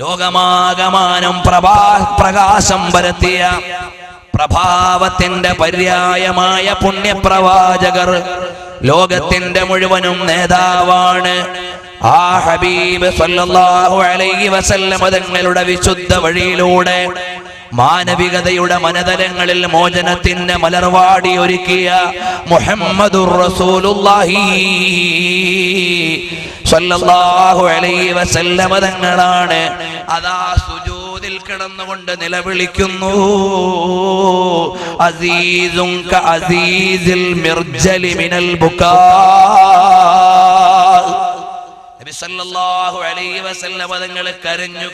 ലോകമാകമാനം പ്രകാശം പരത്തിയ പ്രഭാവത്തിന്റെ പര്യായമായ പുണ്യപ്രവാചകർ, ലോകത്തിന്റെ മുഴുവനും നേതാവാണ്. ആ ഹബീബ് സല്ലല്ലാഹു അലൈഹി വസല്ലം തങ്ങളുടെ വിശുദ്ധ വഴിയിലൂടെ മാനവികതയുടെ മനതലങ്ങളിൽ മോചനത്തിന്റെ മലർവാടി ഒരുക്കിയ മുഹമ്മദുർ റസൂലുള്ളാഹി സല്ലല്ലാഹു അലൈഹി വസല്ലം തങ്ങളാണ്. അതാ സുജൂദിൽ കിടന്നുകൊണ്ട് നിലവിളിക്കുന്നു, അസീസുൻ കഅസീസിൽ മിർജലി മിനൽ ബുകാ. നബി സല്ലല്ലാഹു അലൈഹി വസല്ലം തങ്ങൾ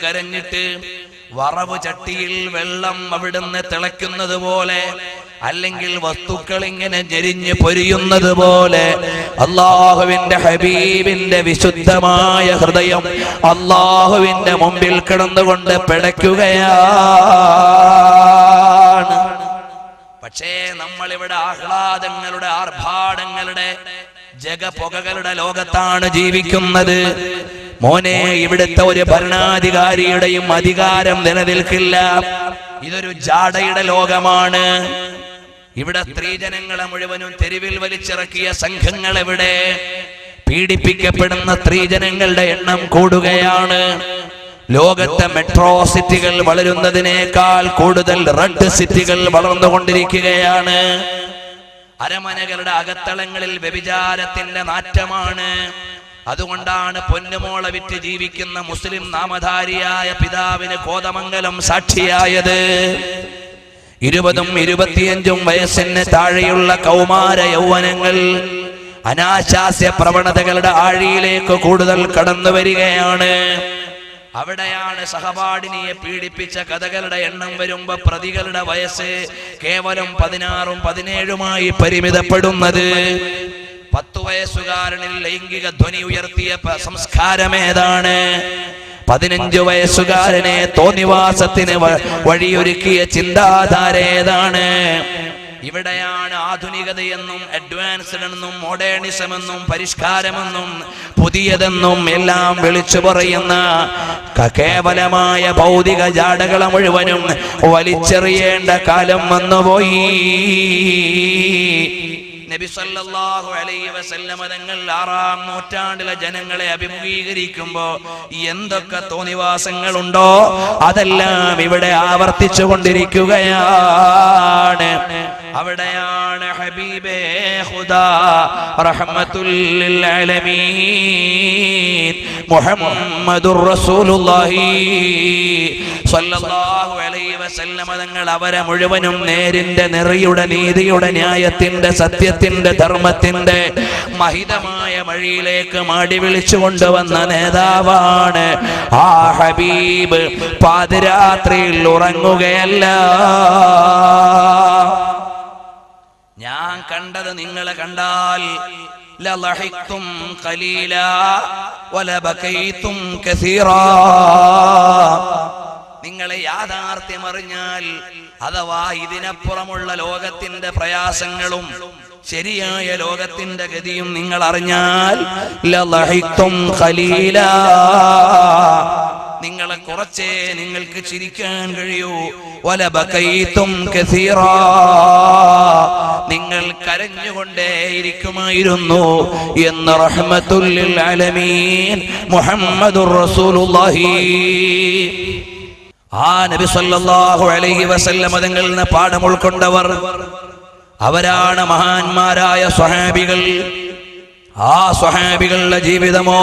കരഞ്ഞിട്ട് വറവ് ചട്ടിയിൽ വെള്ളം അവിടുന്ന് തിളയ്ക്കുന്നത് പോലെ, അല്ലെങ്കിൽ വസ്തുക്കൾ ഇങ്ങനെ ഞെരിഞ്ഞ് പൊരിയുന്നത് പോലെ അല്ലാഹുവിന്റെ ഹബീബിന്റെ വിശുദ്ധമായ ഹൃദയം അല്ലാഹുവിന്റെ മുമ്പിൽ കിടന്നുകൊണ്ട് പിടയ്ക്കുകയാണ്. പക്ഷേ നമ്മളിവിടെ ആഹ്ലാദങ്ങളുടെ, ആർഭാടങ്ങളുടെ, ജഗപുകകളുടെ ലോകത്താണ് ജീവിക്കുന്നത്. മോനെ, ഇവിടുത്തെ ഒരു ഭരണാധികാരിയുടെയും അധികാരം നിലനിൽക്കില്ല. ഇതൊരു ജാടയുടെ ലോകമാണ്. ഇവിടെ സ്ത്രീജനങ്ങളെ മുഴുവനും തെരുവിൽ വലിച്ചിറക്കിയ സംഘങ്ങൾ എവിടെ? പീഡിപ്പിക്കപ്പെടുന്ന സ്ത്രീജനങ്ങളുടെ എണ്ണം കൂടുകയാണ്. ലോകത്തെ മെട്രോ സിറ്റികൾ വളരുന്നതിനേക്കാൾ കൂടുതൽ റെഡ് സിറ്റികൾ വളർന്നുകൊണ്ടിരിക്കുകയാണ്. അരമനകളുടെ അകത്തളങ്ങളിൽ വ്യഭിചാരത്തിന്റെ നാറ്റമാണ്. അതുകൊണ്ടാണ് പൊന്നുമോളെ വിറ്റ് ജീവിക്കുന്ന മുസ്ലിം നാമധാരിയായ പിതാവിന് കോതമംഗലം സാക്ഷിയായത്. 20 25 വയസ്സിന് താഴെയുള്ള കൗമാര യൗവനങ്ങൾ അനാശാസ്യ പ്രവണതകളുടെ ആഴിയിലേക്ക് കൂടുതൽ കടന്നു വരികയാണ്. അവിടെയാണ് സഹപാഠിനിയെ പീഡിപ്പിച്ച കഥകളുടെ എണ്ണം വരുമ്പോ പ്രതികളുടെ വയസ്സ് കേവലം 16 17 പരിമിതപ്പെടുന്നത്. 10 വയസ്സുകാരനിൽ ലൈംഗിക ധ്വനി ഉയർത്തിയ സംസ്കാരമേതാണ്? 15 വയസ്സുകാരനെ തോന്നിവാസത്തിന് വഴിയൊരുക്കിയ ചിന്താധാര ഏതാണ്? ഇവിടെയാണ് ആധുനികതയെന്നും അഡ്വാൻസ്ഡ് എന്നും മോഡേണിസം എന്നും പരിഷ്കാരമെന്നും പുതിയതെന്നും എല്ലാം വിളിച്ചു പറയുന്ന കേവലമായ ഭൗതിക ജാടകളെ മുഴുവനും വലിച്ചെറിയേണ്ട കാലം വന്നുപോയി. നബി സല്ലല്ലാഹു അലൈഹി വസല്ലം തങ്ങൾ 6-ാം നൂറ്റാണ്ടിലെ ജനങ്ങളെ അഭിമുഖീകരിക്കുമ്പോ എന്തൊക്കെ തോന്നിവാസങ്ങളുണ്ടോ അതെല്ലാം ഇവിടെ ആവർത്തിച്ചു കൊണ്ടിരിക്കുകയാണ്. അവിടെയാണ് ഹബീബേ ഖുദാ റഹ്മത്തുൽ ലിൽ ആലമീൻ മുഹമ്മദുർ റസൂലുള്ളാഹി സ്വല്ലല്ലാഹു അലൈഹി വസല്ലം തങ്ങൾ അവരെ മുഴുവനും നേരിന്റെ, നെറിയുടെ, നീതിയുടെ, ന്യായത്തിന്റെ, സത്യത്തിന്റെ, ധർമ്മത്തിന്റെ മഹിതമായ വഴിയിലേക്ക് മാടി വിളിച്ചു കൊണ്ടുവന്ന നേതാവാണ്. ആ ഹബീബ് പാതിരാത്രിയിൽ ഉറങ്ങുകയല്ല. ഞാൻ കണ്ടത് നിങ്ങളെ കണ്ടാൽ ലളഹിഖ്തും ഖലീലാ വലബകൈതും കസീറാ. നിങ്ങളെ യാഥാർത്ഥ്യം അറിഞ്ഞാൽ, അഥവാ ഇതിനപ്പുറമുള്ള ലോകത്തിന്റെ പ്രയാസങ്ങളും ശരിയായ ലോകത്തിന്റെ ഗതിയും നിങ്ങൾ അറിഞ്ഞാൽ ലളഹിഖ്തും ഖലീലാ, നിങ്ങളെ കുറച്ചേ നിങ്ങൾക്ക് ചിരിക്കാൻ കഴിയൂ. വലബകൈതും കസീറാ, നിങ്ങൾ കരഞ്ഞുകൊണ്ടേയിരിക്കുമായിരുന്നു എന്ന് റഹ്മത്തുൽ ലിൽ ആലമീൻ മുഹമ്മദുർ റസൂലുള്ളാഹി. ആ നബി സല്ലല്ലാഹു അലൈഹി വസല്ലം തങ്ങളിൽ നിന്ന് പാഠം ഉൾക്കൊണ്ടവർ അവരാണ് മഹാന്മാരായ സ്വഹാബികൾ. ആ സ്വഹാബികളുടെ ജീവിതമോ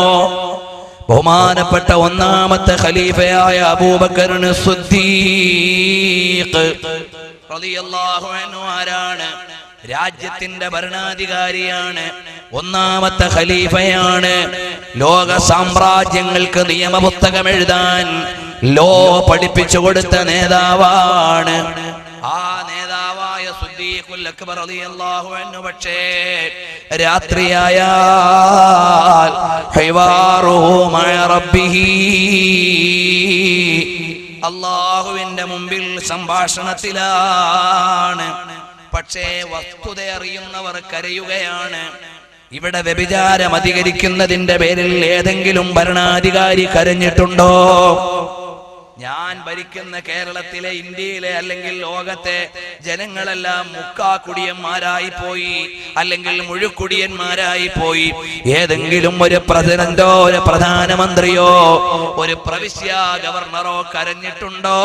ബഹുമാനപ്പെട്ട 1-ാമത്തെ ഖലീഫയായ അബൂബക്കർ സിദ്ദീഖ് റളിയല്ലാഹു അൻഹു ആരാണ്? രാജ്യത്തിന്റെ ഭരണാധികാരിയാണ്, 1-ാമത്തെ ഖലീഫയാണ്. ലോക സാമ്രാജ്യങ്ങൾക്ക് നിയമപുസ്തകം എഴുതാൻ ലോ പഠിപ്പിച്ചു കൊടുത്ത നേതാവാണ്. ആ നേതാവായ സിദ്ദീഖുൽ അക്ബർ റളിയല്ലാഹു അൻഹു പക്ഷേ രാത്രിയായാൽ ഹിവാറുഹു മഅ റബ്ബിഹി, അല്ലാഹുവിന്റെ മുമ്പിൽ സംഭാഷണത്തിലാണ്. പക്ഷേ വസ്തുത അറിയുന്നവർ കരയുകയാണ്. ഇവിടെ വ്യഭിചാരം അധികരിക്കുന്നതിന്റെ പേരിൽ ഏതെങ്കിലും ഭരണാധികാരി കരഞ്ഞിട്ടുണ്ടോ? ഞാൻ ഭരിക്കുന്ന കേരളത്തിലെ, ഇന്ത്യയിലെ അല്ലെങ്കിൽ ലോകത്തെ ജനങ്ങളെല്ലാം മുക്കാക്കുടിയന്മാരായി പോയി, അല്ലെങ്കിൽ മുഴുക്കുടിയന്മാരായി പോയി. ഏതെങ്കിലും ഒരു പ്രസിഡന്റോ ഒരു പ്രധാനമന്ത്രിയോ ഒരു പ്രവിശ്യ ഗവർണറോ കരഞ്ഞിട്ടുണ്ടോ?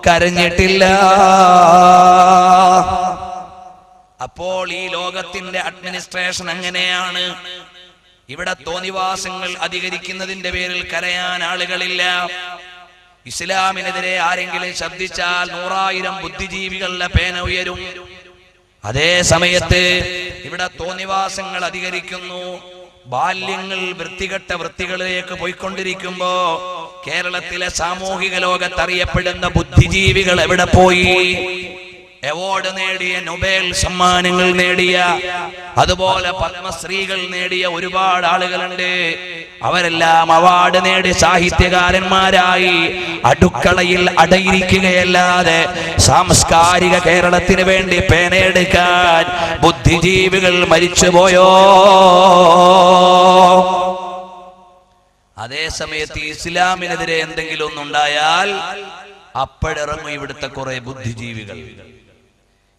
കരഞ്ഞിട്ടില്ല. അപ്പോൾ ഈ ലോകത്തിന്റെ അഡ്മിനിസ്ട്രേഷൻ അങ്ങനെയാണ്. ഇവിടെ തോന്നിവാസങ്ങൾ അധികരിക്കുന്നതിന്റെ പേരിൽ കരയാൻ ആളുകളില്ല. ഇസ്ലാമിനെതിരെ ആരെങ്കിലും ശബ്ദിച്ചാൽ 100,000 ബുദ്ധിജീവികളുടെ പേന ഉയരും. അതേ സമയത്ത് ഇവിടെ തോന്നിവാസങ്ങൾ അധികരിക്കുന്നു. ബാല്യങ്ങൾ വൃത്തികെട്ട വൃത്തികളിലേക്ക് പോയിക്കൊണ്ടിരിക്കുമ്പോ കേരളത്തിലെ സാമൂഹിക ലോകത്തറിയപ്പെടുന്ന ബുദ്ധിജീവികൾ എവിടെ പോയി? അവാർഡ് നേടിയ, നൊബേൽ സമ്മാനങ്ങൾ നേടിയ, അതുപോലെ പത്മശ്രീകൾ നേടിയ ഒരുപാട് ആളുകളുണ്ട്. അവരെല്ലാം അവാർഡ് നേടി സാഹിത്യകാരന്മാരായി അടുക്കളയിൽ അടയിരിക്കുകയല്ലാതെ സാംസ്കാരിക കേരളത്തിന് വേണ്ടി പേനയെടുക്കാൻ ബുദ്ധിജീവികൾ മരിച്ചുപോയോ? അതേ സമയത്ത് ഇസ്ലാമിനെതിരെ എന്തെങ്കിലും ഒന്നുണ്ടായാൽ അപ്പോഴിറങ്ങും ഇവിടുത്തെ കുറെ ബുദ്ധിജീവികൾ.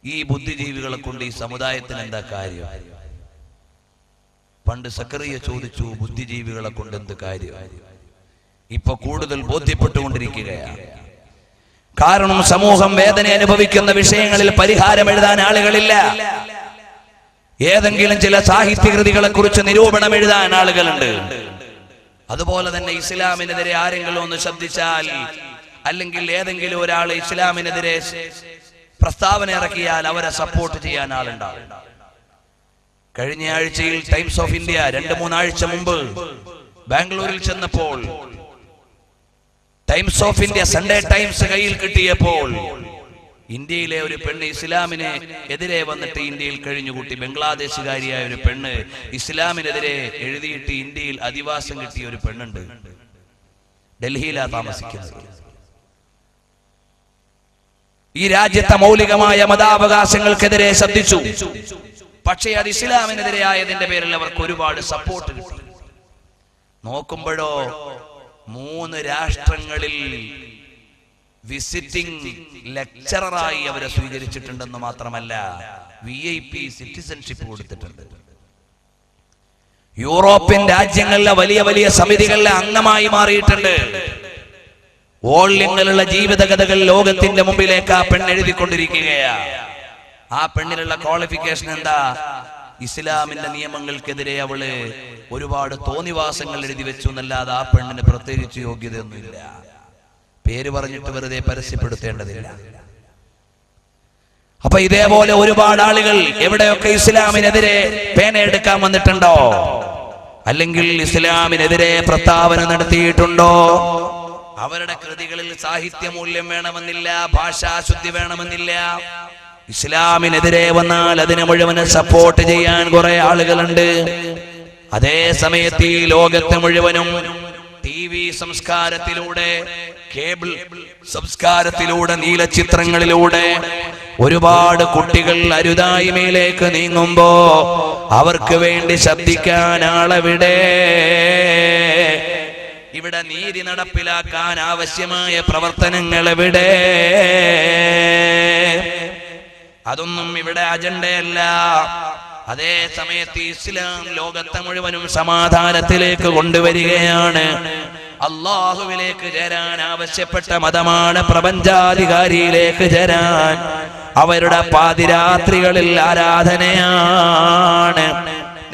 ഈ ബുദ്ധിജീവികളെ കൊണ്ട് ഈ സമുദായത്തിന് എന്താ കാര്യം? പണ്ട് സക്കറിയ ചോദിച്ചു, ബുദ്ധിജീവികളെ കൊണ്ട് എന്ത് കാര്യം? ഇപ്പൊ കൂടുതൽ ബോധ്യപ്പെട്ടുകൊണ്ടിരിക്കുകയാണ്. കാരണം സമൂഹം വേദന അനുഭവിക്കുന്ന വിഷയങ്ങളിൽ പരിഹാരം എഴുതാൻ ആളുകളില്ല. ഏതെങ്കിലും ചില സാഹിത്യകൃതികളെ കുറിച്ച് നിരൂപണം എഴുതാൻ ആളുകളുണ്ട്. അതുപോലെ തന്നെ ഇസ്ലാമിനെതിരെ ആരെങ്കിലും ഒന്ന് ശബ്ദിച്ചാൽ, അല്ലെങ്കിൽ ഏതെങ്കിലും ഒരാൾ ഇസ്ലാമിനെതിരെ പ്രസ്താവന ഇറക്കിയാൽ അവരെ സപ്പോർട്ട് ചെയ്യാൻ ആളുണ്ടാവും. കഴിഞ്ഞ ആഴ്ചയിൽ ടൈംസ് ഓഫ് ഇന്ത്യ 2-3 ആഴ്ച മുമ്പ് ബാംഗ്ലൂരിൽ ചെന്നപ്പോൾ times of India Sunday times കയ്യിൽ കിട്ടിയപ്പോൾ ഇന്ത്യയിലെ ഒരു പെണ്ണ് ഇസ്ലാമിന് എതിരെ വന്നിട്ട് ഇന്ത്യയിൽ കഴിഞ്ഞുകൂട്ടി. ബംഗ്ലാദേശുകാരിയായ ഒരു പെണ്ണ് ഇസ്ലാമിനെതിരെ എഴുതിയിട്ട് ഇന്ത്യയിൽ അധിവാസം കിട്ടിയ ഒരു പെണ്ണുണ്ട്. ഡൽഹിയിലാ താമസിക്കുന്നത്. ഈ രാജ്യത്തെ മൗലികമായ മതാവകാശങ്ങൾക്കെതിരെ ശബ്ദിച്ചു. പക്ഷേ അത് ഇസ്ലാമിനെതിരെ ആയതിന്റെ പേരിൽ അവർക്ക് ഒരുപാട് സപ്പോർട്ട് കിട്ടി. നോക്കുമ്പോഴോ 3 രാഷ്ട്രങ്ങളിൽ വിസിറ്റിംഗ് ലെക്ചററായി അവരെ സ്വീകരിച്ചിട്ടുണ്ടെന്ന് മാത്രമല്ല VIP സിറ്റിസൺഷിപ്പ് കൊടുത്തിട്ടുണ്ട്. യൂറോപ്യൻ രാജ്യങ്ങളിലെ വലിയ വലിയ സമിതികളിലെ അംഗമായി മാറിയിട്ടുണ്ട്. ഓളിങ്ങളുള്ള ജീവിതകഥകൾ ലോകത്തിന്റെ മുമ്പിലേക്ക് ആ പെണ്ണ് എഴുതിക്കൊണ്ടിരിക്കുകയാ. ആ പെണ്ണിനുള്ള ക്വാളിഫിക്കേഷൻ എന്താ? ഇസ്ലാമിന്റെ നിയമങ്ങൾക്കെതിരെ അവള് ഒരുപാട് തോന്നിവാസങ്ങൾ എഴുതി വെച്ചു എന്നല്ലാതെ ആ പെണ്ണിന് പ്രത്യേകിച്ച് യോഗ്യതയൊന്നുമില്ല. പേര് പറഞ്ഞിട്ട് വെറുതെ പരസ്യപ്പെടുത്തേണ്ടതില്ല. അപ്പൊ ഇതേപോലെ ഒരുപാട് ആളുകൾ എവിടെയൊക്കെ ഇസ്ലാമിനെതിരെ പേനയെടുക്കാൻ വന്നിട്ടുണ്ടോ, അല്ലെങ്കിൽ ഇസ്ലാമിനെതിരെ പ്രസ്താവന നടത്തിയിട്ടുണ്ടോ, അവരുടെ കൃതികളിൽ സാഹിത്യമൂല്യം വേണമെന്നില്ല, ഭാഷാശുദ്ധി വേണമെന്നില്ല. ഇസ്ലാമിനെതിരെ വന്നാൽ അതിനെ മുഴുവൻ സപ്പോർട്ട് ചെയ്യാൻ കുറെ ആളുകളുണ്ട്. അതേ സമയത്ത് ഈ ലോകത്ത് മുഴുവനും TV സംസ്കാരത്തിലൂടെ, കേബിൾ സംസ്കാരത്തിലൂടെ, നീലച്ചിത്രങ്ങളിലൂടെ ഒരുപാട് കുട്ടികൾ അരുതായ്മയിലേക്ക് നീങ്ങുമ്പോ അവർക്ക് വേണ്ടി ശബ്ദിക്കാൻ ആളെവിടെ? ഇവിടെ നീതി നടപ്പിലാക്കാൻ ആവശ്യമായ പ്രവർത്തനങ്ങൾ എവിടെ? അതൊന്നും ഇവിടെ അജണ്ടയല്ല. അതേ സമയത്ത് ഇസ്ലാം ലോകത്തെ മുഴുവനും സമാധാനത്തിലേക്ക് കൊണ്ടുവരികയാണ്. അല്ലാഹുവിലേക്ക് ചേരാൻ ആവശ്യപ്പെട്ട മതമാണ്. പ്രപഞ്ചാധികാരിയിലേക്ക് ചേരാൻ അവരുടെ പാതിരാത്രികളിൽ ആരാധനയാണ്.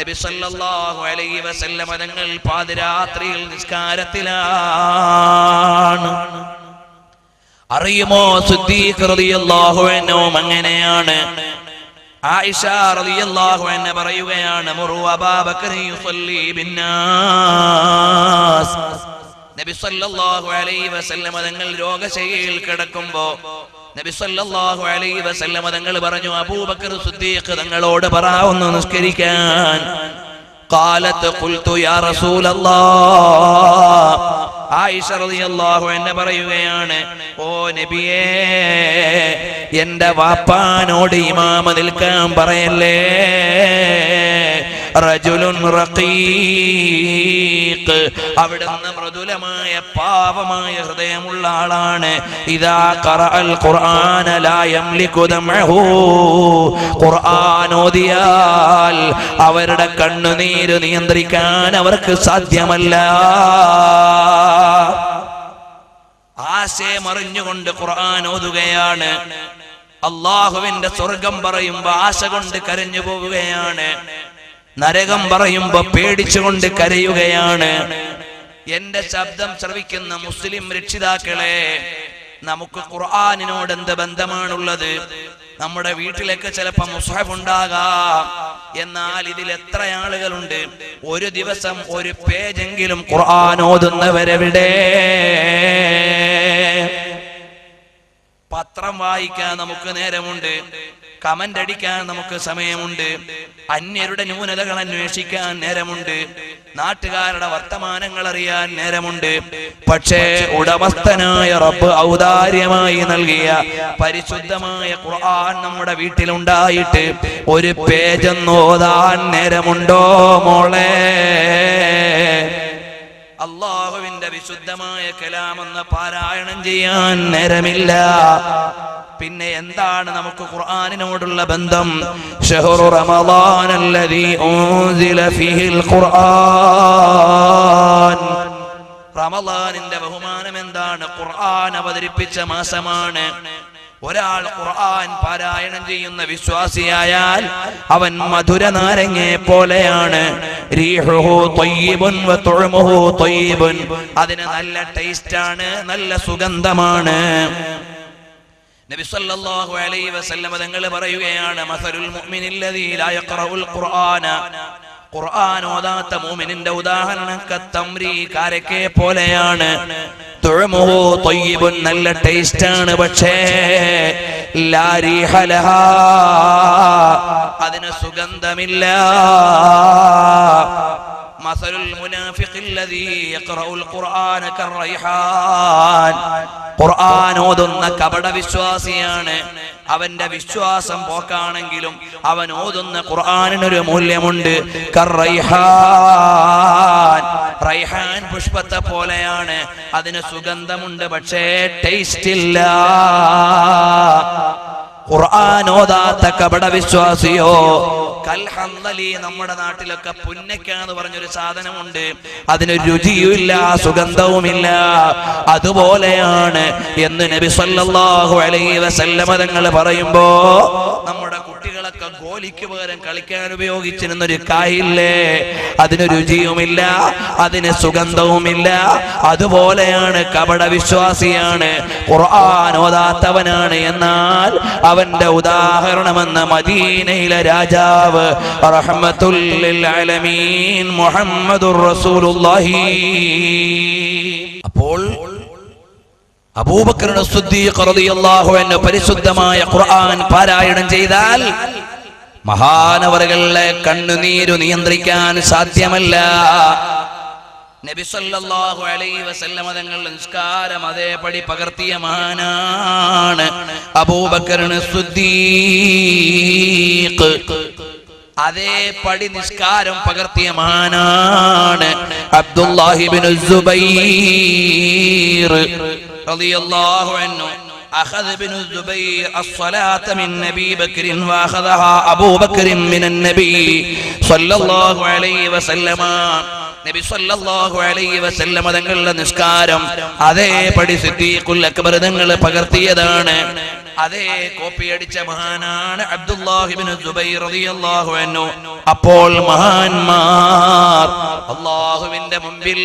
നബി സല്ലല്ലാഹു അലൈഹി വസല്ലം തങ്ങൾ പാതിരാത്രിയിൽ നിസ്കാരത്തിലാണ്. അറിയുമോ, സിദ്ദീഖ് റളിയല്ലാഹു അൻഹു അങ്ങനെയാണ്. ആയിഷ റളിയല്ലാഹു അൻഹ പറയുകയാണ്, മുറു അബൂബക്കർ യുസല്ലി ബിന്നാസ്. നബി സല്ലല്ലാഹു അലൈഹി വസല്ലം തങ്ങൾ രോഗശയ്യയിൽ കിടക്കുമ്പോ നബി സല്ലല്ലാഹു അലൈഹി വസല്ലം തങ്ങൾ പറഞ്ഞു, അബൂബക്കർ സിദ്ദീഖ് തങ്ങളോട് പറ ഒന്ന് നിസ്കരിക്കാൻ. ഖാലത്ത് ഖുൽതു യാ റസൂലല്ലാഹ്. ആയിഷ റളിയല്ലാഹു അൻഹ പറയുകയാണ്, ഓ നബിയേ, എന്റെ വാപ്പാനോട് ഇമാമ നിൽക്കാൻ പറയല്ലേ. റജുലുൻ റഖീഖ് അവിടുന്ന് മൃദുലമായ പാവമായ ഹൃദയമുള്ള ആളാണ്. ഇദാ ഖറഅൽ ഖുർആന ലാ യംലികു ദമഹു, ഖുർആൻ ഓതിയാൽ അവരുടെ കണ്ണുനീര് നിയന്ത്രിക്കാൻ അവർക്ക് സാധ്യമല്ല. ആശയം അറിഞ്ഞുകൊണ്ട് ഖുർആൻ ഓതുകയാണ്. അള്ളാഹുവിന്റെ സ്വർഗം പറയുമ്പോ ആശ കൊണ്ട് കരഞ്ഞു പോവുകയാണ്. നരകം പറയുമ്പോ പേടിച്ചുകൊണ്ട് കരയുകയാണ്. എന്റെ ശബ്ദം ശ്രവിക്കുന്ന മുസ്ലിം രക്ഷിതാക്കളെ, നമുക്ക് ഖുർആനിനോട് എന്ത് ബന്ധമാണുള്ളത്? നമ്മുടെ വീട്ടിലേക്ക് ചിലപ്പോ മുസ്ഹഫ് ഉണ്ടാകാം, എന്നാൽ ഇതിൽ എത്ര ആളുകളുണ്ട് ഒരു ദിവസം ഒരു പേജെങ്കിലും ഖുർആൻ ഓതുന്നവരെവിടെ? പത്രം വായിക്കാൻ നമുക്ക് നേരമുണ്ട്, കമന്റ് അടിക്കാൻ നമുക്ക് സമയമുണ്ട്, അന്യരുടെ ന്യൂനതകൾ അന്വേഷിക്കാൻ നേരമുണ്ട്, നാട്ടുകാരുടെ വർത്തമാനങ്ങൾ അറിയാൻ നേരമുണ്ട്. പക്ഷേ ഉടമസ്ഥനായ റബ്ബ് ഔദാര്യമായി നൽകിയ പരിശുദ്ധമായ ഖുർആൻ നമ്മുടെ വീട്ടിലുണ്ടായിട്ട് ഒരു പേജൊന്ന് ഓതാൻ നേരമുണ്ടോ മോളെ? അള്ളാഹുവിന്റെ വിശുദ്ധമായ കലാമെന്ന് പാരായണം ചെയ്യാൻ നേരമില്ല. പിന്നെ എന്താണ് നമുക്ക് ഖുർആനിനോടുള്ള ബന്ധം? ശഹ്റു റമളാനല്ലദീ ഉൻസില ഫീഹിൽ ഖുർആൻ. റമളാനിന്റെ ബഹുമാനം എന്താണ്? ഖുർആൻ അവതരിപ്പിച്ച മാസമാണ്. ഒരാൾ ഖുർആൻ പാരായണം ചെയ്യുന്ന വിശ്വാസിയായാൽ അവൻ മധുര നാരങ്ങയെ പോലെയാണ്. റീഹുഹു ത്വയ്യിബുൻ വ തുഅമുഹു ത്വയ്യിബുൻ, അതിന് നല്ല ടേസ്റ്റ് ആണ്, നല്ല സുഗന്ധമാണ്. നബി സല്ലല്ലാഹു അലൈഹി വസല്ലം തങ്ങൾ പറയുകയാണ്, മസലുൽ മുഅ്മിനില്ലദീ ലാ യഖറഉൽ ഖുർആന, ഖുർആൻ ഓതാത്ത മുഅ്മിനിന്റെ ഉദാഹരണം കത്തംരി, കാരക്കയെ പോലെയാണ്. തുഅമുഹു ത്വയ്യിബുൻ, നല്ല ടേസ്റ്റ് ആണ്, പക്ഷേ ലാ റീഹ ലഹാ, അതിന് സുഗന്ധമില്ല. മസലുൽ മുനാഫിഖില്ലദീ യഖറഉൽ ഖുർആന കർറൈഹാൻ, ഖുർആൻ ഓതുന്ന കപട വിശ്വാസിയാണ്. അവന്റെ വിശ്വാസം പോക്കാണെങ്കിലും അവൻ ഓതുന്ന ഖുർആനിനൊരു മൂല്യമുണ്ട്. കർറൈഹാൻ, റൈഹാൻ പുഷ്പത്തെ പോലെയാണ്, അതിന് സുഗന്ധമുണ്ട്, പക്ഷേ ടേസ്റ്റ് ഇല്ല. ഖുർആൻ ഓതാത്ത കപട വിശ്വാസിയോ കൽഹന്ദലി, നമ്മുടെ നാട്ടിലൊക്കെ പുന്നക്ക എന്ന് പറഞ്ഞൊരു സാധനമുണ്ട്, അതിന് രുചിയുമില്ല, സുഗന്ധവുമില്ല. അതുപോലെയാണ് എന്ന് നബി സല്ലല്ലാഹു അലൈഹി വസല്ലം തങ്ങൾ പറയുമ്പോ, നമ്മുടെ കുട്ടികളൊക്കെ ഗോലിക്ക് പകരം കളിക്കാൻ ഉപയോഗിച്ചിരുന്നൊരു കായില്ലേ, അതിന് രുചിയുമില്ല, അതിന് സുഗന്ധവുമില്ല. അതുപോലെയാണ് കപട വിശ്വാസിയാണ്, ഖുർആൻ ഓതാത്തവനാണ്. എന്നാൽ അവന്റെ ഉദാഹരണമെന്ന് മദീനയിലെ രാജാവ് റഹ്മത്തുൽ ലിൽ ആലമീൻ മുഹമ്മദുർ റസൂലുള്ളാഹി. അപ്പോൾ അബൂബക്കർ സിദ്ദീഖ് റളിയല്ലാഹു അൻഹു പരിശുദ്ധമായ ഖുർആൻ പാരായണം ചെയ്താൽ മഹാനവറുകളുടെ കണ്ണുനീരു നിയന്ത്രിക്കാൻ സാധ്യമല്ല. നബി സല്ലല്ലാഹു അലൈഹി വസല്ലം തങ്ങൾ നിസ്കാരം അതേപടി പകർത്തിയ മഹാനാണ് അബൂബക്കർ സിദ്ദീഖ്. അതേപടി നിസ്കാരം പകർത്തിയ മഹാനാണ് അബ്ദുല്ലാഹി ഇബ്നു സുബൈർ റളിയല്ലാഹു അൻഹു. أخذ ابن الزبير الصلاة من أبي بكر وأخذها أبو بكر من النبي صلى الله عليه وسلم. നബി സല്ലല്ലാഹു അലൈഹി വസല്ലം തങ്ങളുടെ നിസ്കാരം അതേപടി സിദ്ദീഖുൽ അക്ബർ തങ്ങൾ പകർത്തിയതാണ്. അതേ കോപ്പി അടിച്ച മഹാനാണ് അബ്ദുല്ലാഹി ഇബ്നു സുബൈർ റളിയല്ലാഹു അൻഹു. അപ്പോൾ മഹാന്മാർ അല്ലാഹുവിന്റെ മുമ്പിൽ